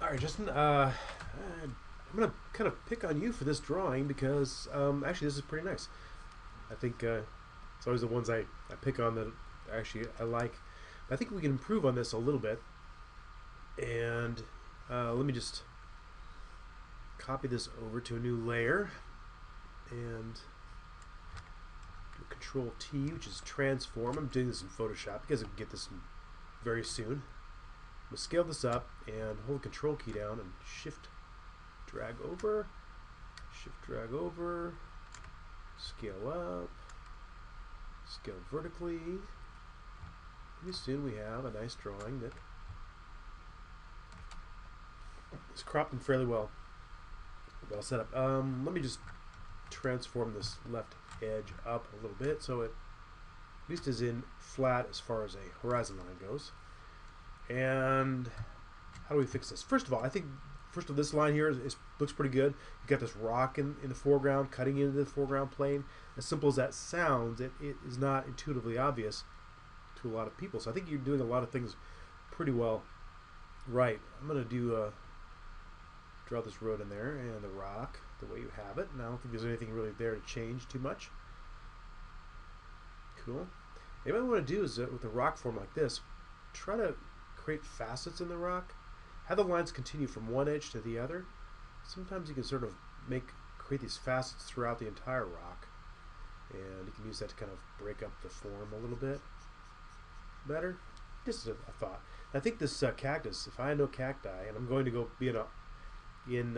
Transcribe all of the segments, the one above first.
Alright, Justin, I'm going to kind of pick on you for this drawing because actually this is pretty nice. I think it's always the ones I pick on that actually I like. But I think we can improve on this a little bit. And let me just copy this over to a new layer and do Control T, which is transform. I'm doing this in Photoshop. You guys will get this very soon. I'm going to scale this up and hold the Control key down and Shift drag over, scale up, scale vertically. Pretty soon we have a nice drawing that is cropping fairly well set up. Let me just transform this left edge up a little bit so it at least is in flat as far as a horizon line goes. And how do we fix this? First of all, I think this line here looks pretty good. You've got this rock in the foreground, cutting into the foreground plane. As simple as that sounds, it is not intuitively obvious to a lot of people. So I think you're doing a lot of things pretty well right. I'm going to draw this road in there and the rock the way you have it. And I don't think there's anything really there to change too much. Cool. What I want to do is with a rock form like this, try to create facets in the rock. Have the lines continue from one edge to the other. Sometimes you can sort of create these facets throughout the entire rock, and you can use that to kind of break up the form a little bit better. Just a thought. I think this cactus, if I know cacti, and I'm going to go be in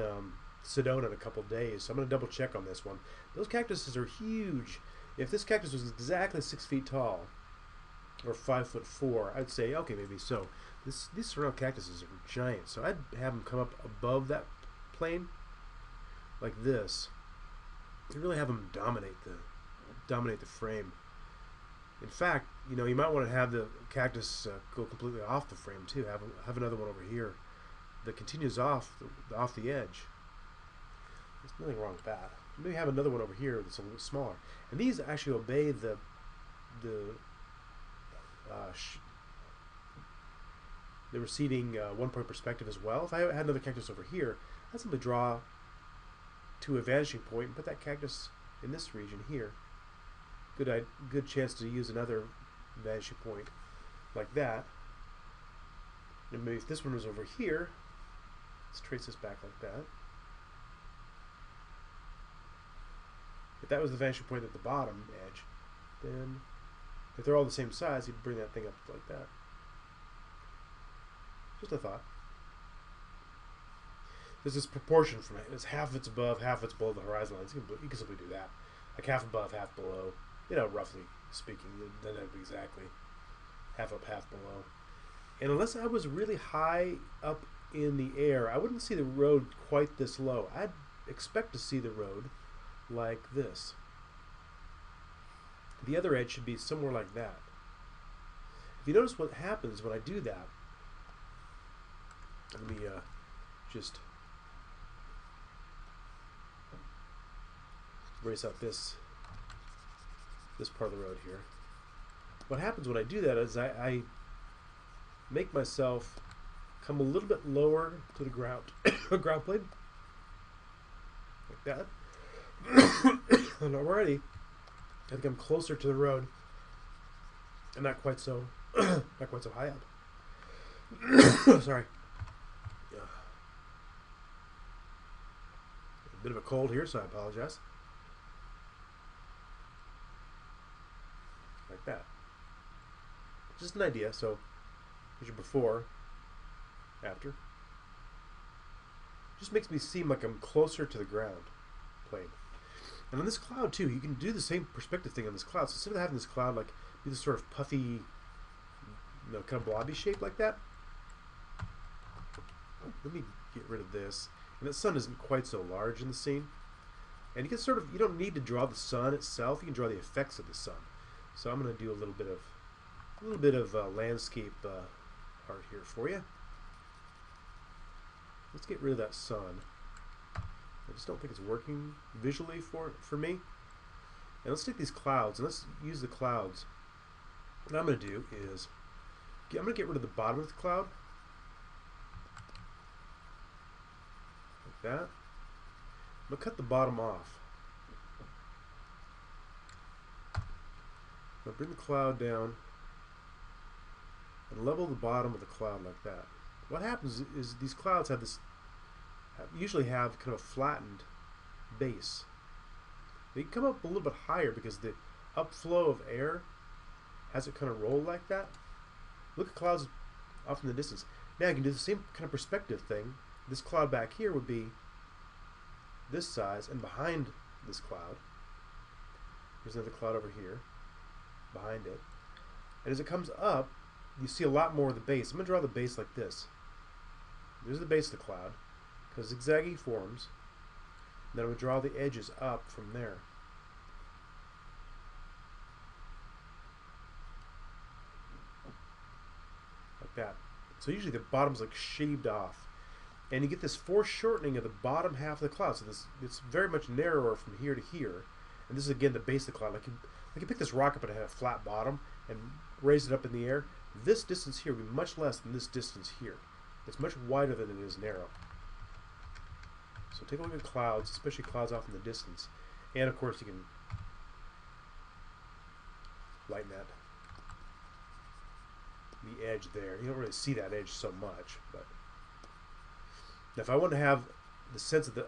Sedona in a couple days, so I'm going to double check on this one. Those cactuses are huge. If this cactus was exactly 6 feet tall, or 5'4", I'd say okay, maybe so. These surround cactuses are giant, so I'd have them come up above that plane like this. You really have them dominate the frame. In fact, you might want to have the cactus go completely off the frame too. Have another one over here that continues off the edge. There's nothing wrong with that. Maybe have another one over here that's a little smaller. And these actually obey the receding one-point perspective as well. If I had another cactus over here, I'd simply draw to a vanishing point and put that cactus in this region here. Good chance to use another vanishing point like that. And maybe if this one was over here, let's trace this back like that. If that was the vanishing point at the bottom edge, then if they're all the same size, you'd bring that thing up like that. Just a thought. There's this proportion from it. It's half it's above, half it's below the horizon lines. You can simply do that. Like half above, half below. Roughly speaking. It doesn't have to be exactly half up, half below. And unless I was really high up in the air, I wouldn't see the road quite this low. I'd expect to see the road like this. The other edge should be somewhere like that. If you notice what happens when I do that, let me just erase out this part of the road here. What happens when I do that is I make myself come a little bit lower to the ground, ground plane, like that. And already, I think I'm closer to the road, and not quite so high up. Sorry. A bit of a cold here, so I apologize. Like that. Just an idea. So here's your before, after. Just makes me seem like I'm closer to the ground plane. And on this cloud too, you can do the same perspective thing on this cloud. So instead of having this cloud like be this sort of puffy, kind of blobby shape like that, let me get rid of this. And the sun isn't quite so large in the scene. And you can you don't need to draw the sun itself. You can draw the effects of the sun. So I'm going to do a little bit of landscape art here for you. Let's get rid of that sun. I just don't think it's working visually for me. And let's take these clouds and let's use the clouds. What I'm going to do is I'm going to get rid of the bottom of the cloud that. I'm going to cut the bottom off. I'm going to bring the cloud down and level the bottom of the cloud like that. What happens is these clouds have this, usually have kind of a flattened base. They come up a little bit higher because the upflow of air has it kind of roll like that. Look at clouds off in the distance. Now you can do the same kind of perspective thing. This cloud back here would be this size, and behind this cloud, there's another cloud over here, behind it. And as it comes up, you see a lot more of the base. I'm going to draw the base like this. There's the base of the cloud, because zigzaggy forms. Then I'm going to draw the edges up from there. Like that. So usually the bottom's like shaved off. And you get this foreshortening of the bottom half of the cloud. So it's very much narrower from here to here. And this is again the base of the cloud. Like you pick this rock up and it had a flat bottom and raise it up in the air. This distance here would be much less than this distance here. It's much wider than it is narrow. So take a look at clouds, especially clouds off in the distance. And of course you can lighten that. The edge there. You don't really see that edge so much, but now if I want to have the sense of the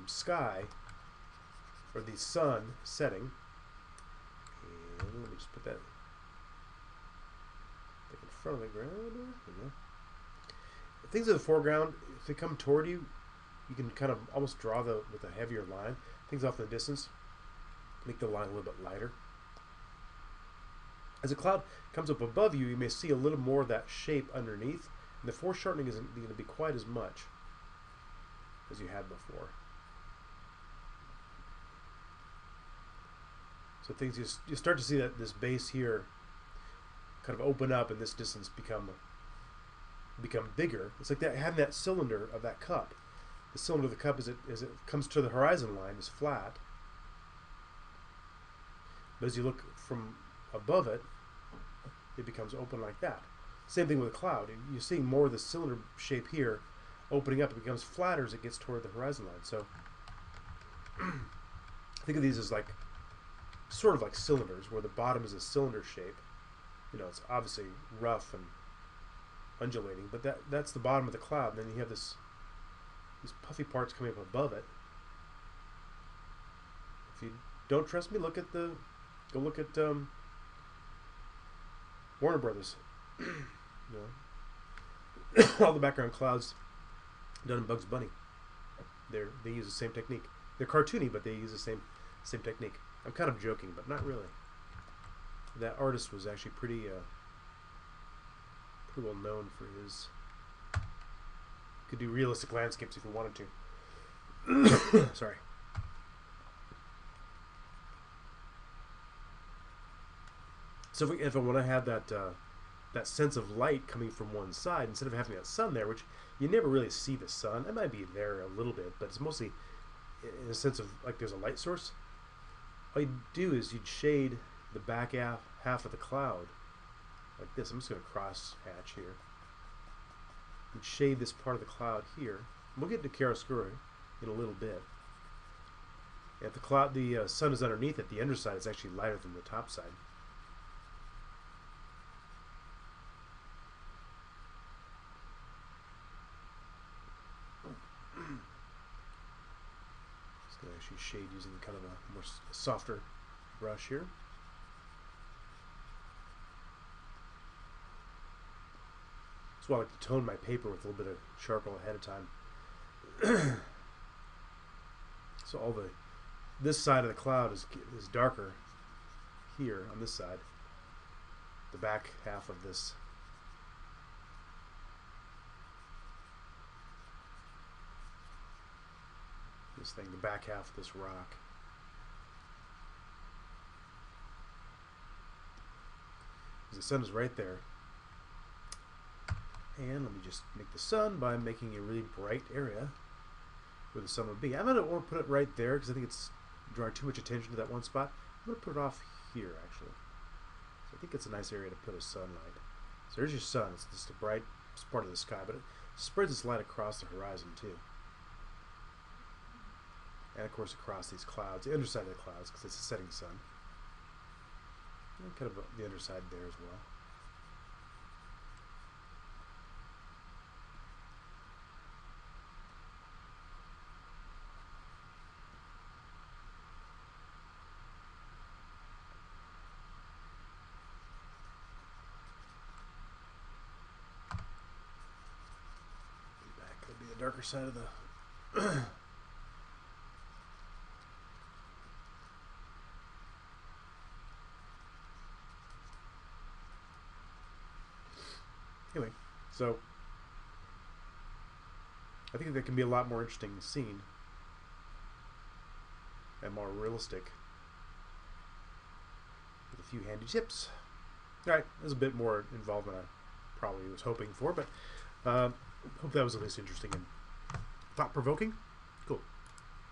sky or the sun setting, and let me just put that in front of the ground. There we go. Things in the foreground, if they come toward you, you can kind of almost draw with a heavier line. Things off in the distance, make the line a little bit lighter. As a cloud comes up above you, you may see a little more of that shape underneath, and the foreshortening isn't going to be quite as much as you had before. So things you start to see that this base here kind of open up and this distance become bigger. It's like that having that cylinder of that cup. The cylinder of the cup as it comes to the horizon line is flat, but as you look from above it, it becomes open like that. Same thing with a cloud. You're seeing more of the cylinder shape here opening up. It becomes flatter as it gets toward the horizon line. So think of these as like sort of like cylinders, where the bottom is a cylinder shape. You know, it's obviously rough and undulating, but that's the bottom of the cloud. And then you have these puffy parts coming up above it. If you don't trust me, go look at Warner Brothers. You know, all the background clouds done in Bugs Bunny. They use the same technique. They're cartoony, but they use the same technique. I'm kind of joking, but not really. That artist was actually pretty well known for his. Could do realistic landscapes if he wanted to. Sorry. So if I want to have that sense of light coming from one side, instead of having that sun there, which you never really see the sun, it might be there a little bit, but it's mostly in a sense of like there's a light source. All you do is you'd shade the back half of the cloud like this. I'm just going to cross hatch here. You'd shade this part of the cloud here. We'll get to chiaroscuro in a little bit. If the sun is underneath it, the underside is actually lighter than the top side. Just going to actually shade using kind of a more softer brush here. That's why I like to tone my paper with a little bit of charcoal ahead of time. So this side of the cloud is darker here on this side. The back half of this thing, the back half of this rock. The sun is right there. And let me just make the sun by making a really bright area where the sun would be. I don't want to put it right there because I think it's drawing too much attention to that one spot. I'm going to put it off here actually. So I think it's a nice area to put a sunlight. So there's your sun. It's just a bright part of the sky, but it spreads its light across the horizon too. and of course across these clouds, the underside of the clouds, because it's a setting sun. And kind of the underside there as well. That could be the darker side of the anyway, so I think that can be a lot more interesting scene and more realistic with a few handy tips. Alright, that was a bit more involved than I probably was hoping for, but hope that was at least interesting and thought-provoking.